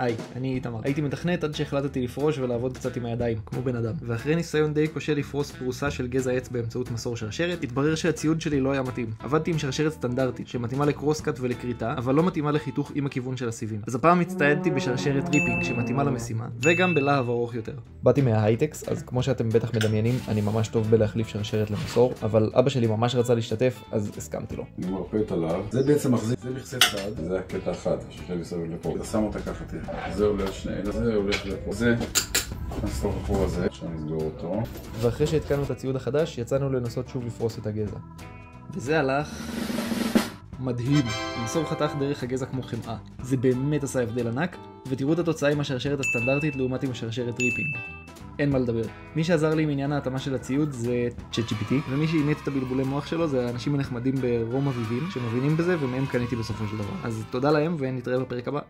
היי, אני איתמר. הייתי מתכנת עד שהחלטתי לפרוש ולעבוד קצת עם הידיים, כמו בן אדם. ואחרי ניסיון די כושל לפרוס פרוסה של גזע עץ באמצעות מסור שרשרת, התברר שהציוד שלי לא היה מתאים. עבדתי עם שרשרת סטנדרטית, שמתאימה לקרוסקאט ולקריטה, אבל לא מתאימה לחיתוך עם הכיוון של הסיבים. אז הפעם הצטיידתי בשרשרת ריפינג, שמתאימה למשימה, וגם בלהב ארוך יותר. באתי מההייטקס, אז כמו שאתם בטח מדמיינים, אני ממש טוב בלהחליף שרשרת למסור, אבל אבא שלי ממש רצה להשתתף, אז הסכמתי לו. אני מרפט עליו. זה בעצם מחזיק, זה מכסה צד, זה הקטע אחד, ששב מסביב לפה. אתה שם אותה ככה, תראה. זה עולה על שני אלה, זה הולך לפה. זה, נסתוך לפה הזה, עכשיו נסגור אותו. ואחרי שהתקנו את הציוד החדש, יצאנו לנסות שוב לפרוס את הגזע. וזה הלך מדהים. המסור חתך דרך הגזע כמו חמאה. זה באמת עשה הבדל ענק, ותראו את התוצאה עם השרשרת הסטנדרטית לעומת עם השרשרת ריפינג. אין מה לדבר. מי שעזר לי עם עניין ההתאמה של הציוד זה ChatGPT, ומי שאימץ את הבלבולי מוח שלו זה האנשים הנחמדים ברום אביבים שמבינים בזה, ומהם קניתי בסופו של דבר. אז תודה להם ונתראה בפרק הבא.